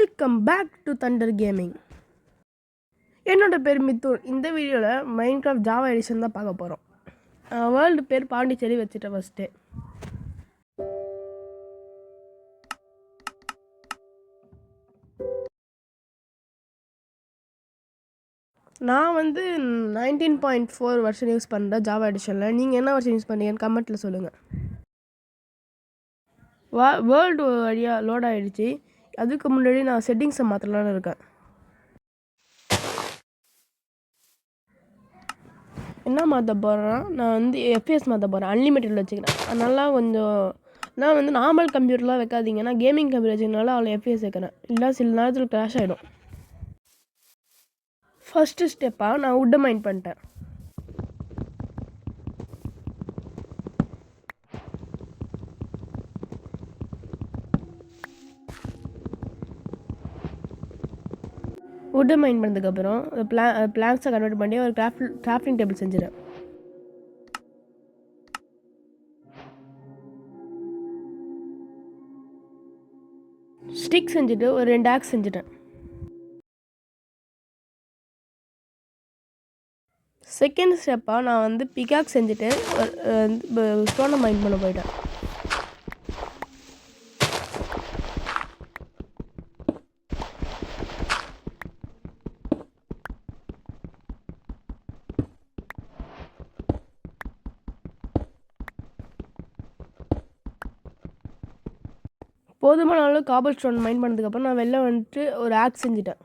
Welcome back to thunder gaming. என்னோட பேர் மித்துன். இந்த வீடியோவில் மைன்கிராஃப்ட் ஜாவா எடிஷன் தான் பார்க்க போகிறோம். வேர்ல்டு பேர் பாண்டிச்சேரி வச்சுட்டேன் ஃபஸ்ட்டு. நான் 19.4 வெர்ஷன் யூஸ் பண்ணுறேன் ஜாவா எடிஷனில். நீங்கள் என்ன வெர்ஷன் யூஸ் பண்ணீங்கன்னு கமெண்ட்டில் சொல்லுங்கள். வேர்ல்டு வழியாக லோட் ஆகிடுச்சு. அதுக்கு முன்னாடி நான் செட்டிங்ஸை மாற்றலான்னு இருக்கேன். என்ன மாற்ற போகிறேன்னா, நான் எஃப்பிஎஸ் மாற்ற போகிறேன். அன்லிமிட்டடில் வச்சுக்கிறேன். அதனால நான் நார்மல் கம்ப்யூட்டர்லாம் வைக்காதீங்க. நான் கேமிங் கம்ப்யூட்டர் வச்சுக்கனால அவ்வளோ எஃப்பிஎஸ் வைக்கிறேன். இல்லை சில நேரத்தில் க்ராஷ் ஆகிடும். ஃபஸ்ட்டு ஸ்டெப்பாக நான் வுட்டை மைண்ட் பண்ணிட்டேன். வுட்டை மைண்ட் பண்ணதுக்கப்புறம் பிளான்ஸை கன்வெர்ட் பண்ணி ஒரு கிராஃப்டிங் டேபிள் செஞ்சிடறேன். ஸ்டிக் செஞ்சுட்டு ஒரு 2 ஆக்ஸ் செஞ்சுட்டேன். செகண்ட் ஸ்டெப்பாக நான் பிகாக் செஞ்சுட்டு ஸ்டோனை மைண்ட் பண்ண போயிட்டேன். போதுமான அளவு காபல் ஸ்டோன் மைண்ட் பண்ணதுக்கப்புறம் நான் வெளில ஒரு ஆக்ஸ் செஞ்சுட்டேன்.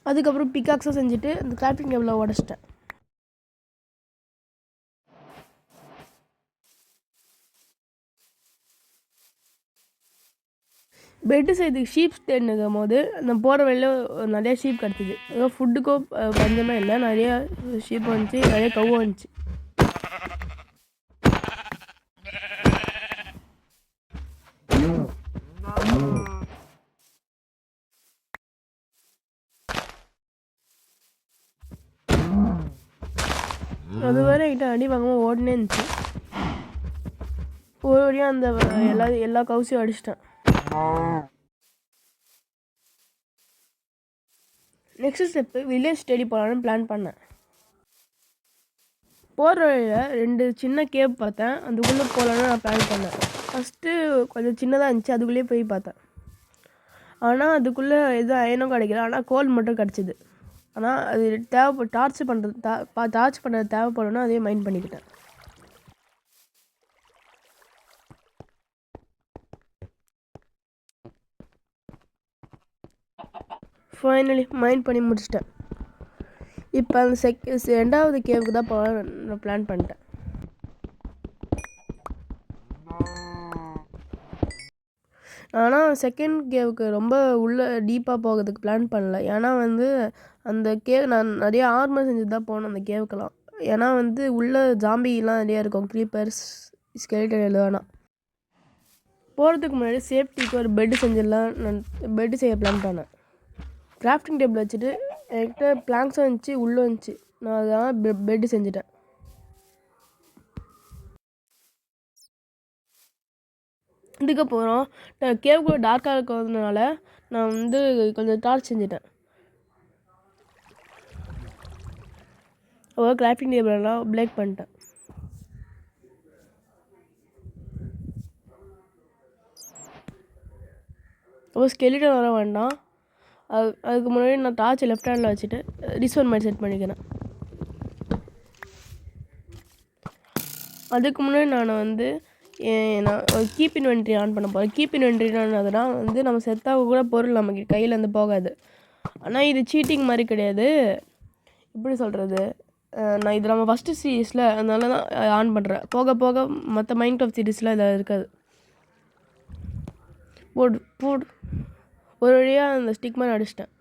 அதுக்கப்புறம் பிகாக்ஸை செஞ்சுட்டு அந்த கிராஃப்டிங் டேபிளில் உடச்சிட்டேன். பெட்டு செய்யறதுக்கு ஷீப்ஸ் தேடினுக்கும் போது நான் போகிற வழியில் நிறைய ஷீப் கிடச்சிது. ஏதோ ஃபுட்டுக்கோ பஞ்சமே இல்லை. நிறைய ஷீப் வந்துச்சு, நிறைய கவு வந்துச்சு. அது வேறு என்கிட்ட அடி வாங்காமல் ஓடனே இருந்துச்சு. ஒரு வழியாக அந்த எல்லா கவுசையும் அடிச்சிட்டேன். நெக்ஸ்ட் ஸ்டெப்பு வில்லேஜ் தேடி போகலான்னு பிளான் பண்ணேன். போகிற வழியில் 2 சின்ன கேவ் பார்த்தேன். அதுக்குள்ளே போகலான்னு நான் பிளான் பண்ணேன். ஃபஸ்ட்டு கொஞ்சம் சின்னதாக இருந்துச்சு, அதுக்குள்ளேயே போய் பார்த்தேன். ஆனால் அதுக்குள்ளே எதுவும் அயனும் கிடைக்கல. ஆனால் கோல் மட்டும் கிடச்சிது. ஆனால் அது டார்ச் பண்ணுறது தேவைப்படணும். அதே மைண்ட் பண்ணிக்கிட்டேன். ஃபைனலி மைண்ட் பண்ணி முடிச்சிட்டேன். இப்போ அந்த 2வது கேவுக்கு தான் போக நான் பிளான் பண்ணிட்டேன். ஆனால் செகண்ட் கேவுக்கு ரொம்ப டீப்பாக போகிறதுக்கு பிளான் பண்ணல. ஏன்னா அந்த கேவ் நான் நிறைய ஆர்மர் செஞ்சு தான் போனேன் அந்த கேவுக்கெல்லாம். ஏன்னா ஜாம்பிலாம் நிறையா இருக்கும், க்ரீப்பர்ஸ், ஸ்கெலிட்டன் எழுதானா. போகிறதுக்கு முன்னாடி சேஃப்டிக்கு ஒரு பெட்டு செஞ்சிடலாம். நான் பெட்டு செய்ய பிளான் பண்ணேன். கிராஃப்டிங் டேபிள் வச்சுட்டு என்கிட்ட பிளாங்க்ஸும் வந்துச்சு, உள்ளே வந்துச்சு. நான் அதெல்லாம் பெட்டு செஞ்சுட்டேன். இதுக்கப்புறம் கேவுக்குள்ளே டார்க்காக இருக்கிறதுனால நான் கொஞ்சம் டார்ச் செஞ்சுட்டேன். அவ்வளோ கிராஃப்டிங் டேபிளெல்லாம் பிளேக் பண்ணிட்டேன். அப்போ ஸ்கெலிட்டன் வர வேண்டாம். அதுக்கு முன்னாடி நான் டார்ச் லெஃப்ட் ஹேண்டில் வச்சுட்டு ரிஸ்வன் மாதிரி செட் பண்ணிக்கிறேன். அதுக்கு முன்னாடி நான் கீப் இன்வென்ட்ரி ஆன் பண்ண போகிறேன். கீப் இன்வென்ட்ரினாதுனா நம்ம செத்தாக கூட பொருள் நமக்கு கையில் போகாது. ஆனால் இது சீட்டிங் மாதிரி கிடையாது. எப்படி சொல்கிறது, நான் இது நம்ம ஃபஸ்ட்டு சீரீஸில் அதனால தான் ஆன் பண்ணுறேன். போக போக மற்ற மைன்கிராஃப்ட் சீரீஸில் இதில் இருக்காது. போடு ஒரு வழியாக அந்த ஸ்டிக் மாதிரி அடிச்சிட்டேன்.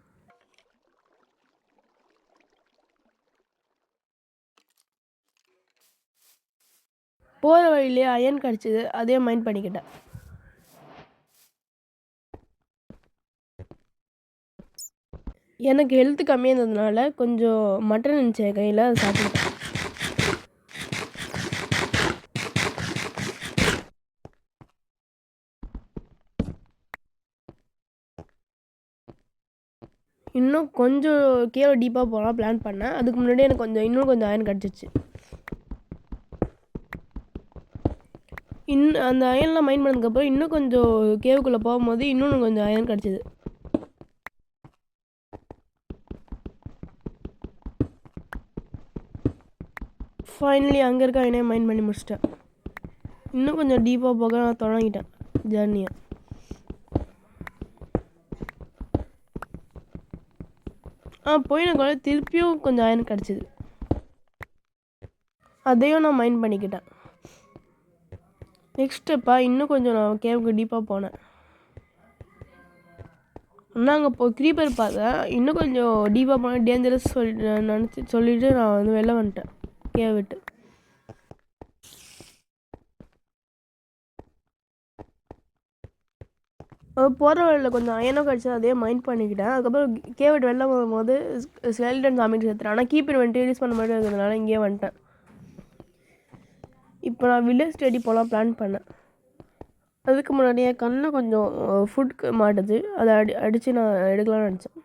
போகிற வழியிலே அயன் கிடச்சிது, அதே மைண்ட் பண்ணிக்கிட்டேன். எனக்கு ஹெல்த்து கம்மியாக இருந்ததுனால கொஞ்சம் மட்டன் இருந்துச்சு கையில், அதை சாப்பிட்டேன். இன்னும் கொஞ்சம் கீழே டீப்பாக போகலாம் பிளான் பண்ணேன். அதுக்கு முன்னாடியே எனக்கு இன்னும் கொஞ்சம் அயன் கிடச்சிச்சு. அந்த அயன்லாம் மைண்ட் பண்ணதுக்கப்புறம் இன்னும் கொஞ்சம் கேவுக்குள்ளே போகும்போது இன்னொன்று கொஞ்சம் அயன் கிடச்சிது. ஃபைனலி அங்கே இருக்க அயனே மைண்ட் பண்ணி முடிச்சிட்டேன். இன்னும் கொஞ்சம் டீப்பாக போக நான் தொடங்கிட்டேன் ஜர்னியை. போயினக்குள்ள திருப்பியும் கொஞ்சம் அயன் கிடச்சிது. அதையும் நான் மைண்ட் பண்ணிக்கிட்டேன். நெக்ஸ்ட் இன்னும் கொஞ்சம் நான் கேவுக்கு டீப்பாக போனேன். ஆனால் அங்கே க்ரீப்பர் பார்த்தேன். இன்னும் கொஞ்சம் டீப்பாக போனால் டேஞ்சரஸ் சொல்லிட்டு நான் வந்து வெளில வந்துட்டேன் கேவ் விட்டு. போகிற வழியில் கொஞ்சம் அயனும் கிடச்சி அதே மைண்ட் பண்ணிக்கிட்டேன். அதுக்கப்புறம் கேவ் விட்டு வெளில போகும்போது ஸ்கெலிட்டன் சாமிட்டு சேர்த்துறேன். ஆனால் கீப்பர் வந்துட்டு யூஸ் பண்ண மாதிரி இருக்கிறதுனால இங்கேயே வந்துட்டேன். இப்போ நான் வில்லேஜ் ஸ்டடி போகலாம் பிளான் பண்ணேன். அதுக்கு முன்னாடி என் கண்ணை கொஞ்சம் ஃபுட்க்கு மாட்டுது. அதை அடித்து நான் எடுக்கலாம்னு நினச்சேன்.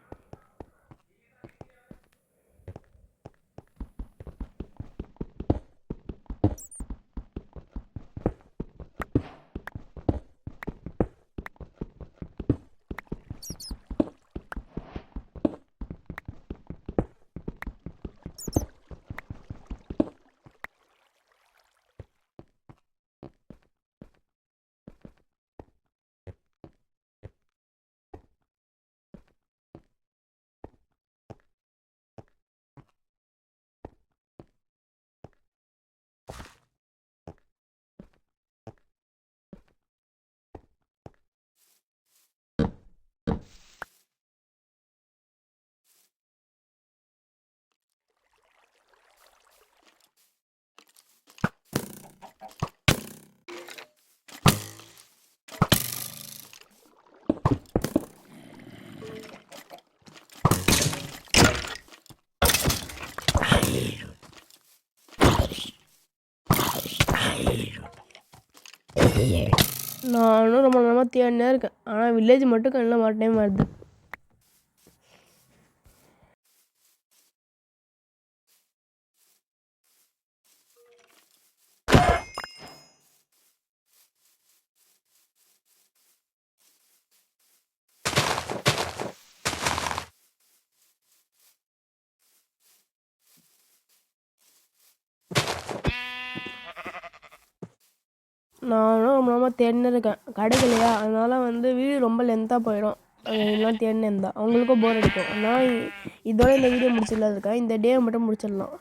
நானும் ரொம்ப நேரமாக தேடினே இருக்கேன். ஆனால் வில்லேஜ் மட்டும் கண்ணில் மாட்டே மாட்டுது. நானும் ரொம்ப நேரமாக தேடினே இருக்கேன், கிடைக்கலையா. அதனால் வந்து வீடியோ ரொம்ப லென்த்தாக போயிடும். எல்லாம் தேடினே இருந்தால் அவங்களுக்கும் போர் அடிக்கும். நான் இதோட இந்த வீடியோ முடிச்சிடலாம் இருக்கேன். இந்த டே மட்டும் முடிச்சிடலாம்.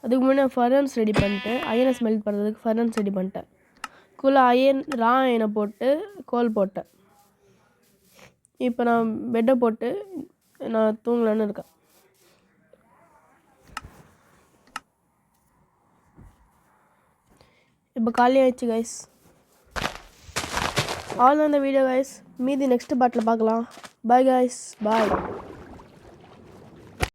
அதுக்கு முன்னாடி நான் ஃபர்னஸ் ரெடி பண்ணிட்டேன். அயனை ஸ்மெல்ட் பண்ணுறதுக்கு ஃபர்னஸ் ரெடி பண்ணிட்டேன். குள்ளே அயனை போட்டு கோல் போட்டேன். இப்போ நான் பெட்டை போட்டு நான் தூங்கலான்னு இருக்கேன். இப்போ காலி ஆயிடுச்சு கைஸ். அவ்வளோதான் இந்த வீடியோ கைஸ். மீதி நெக்ஸ்ட் பார்ட்டில் பார்க்கலாம். பாய் கைஸ், பாய்.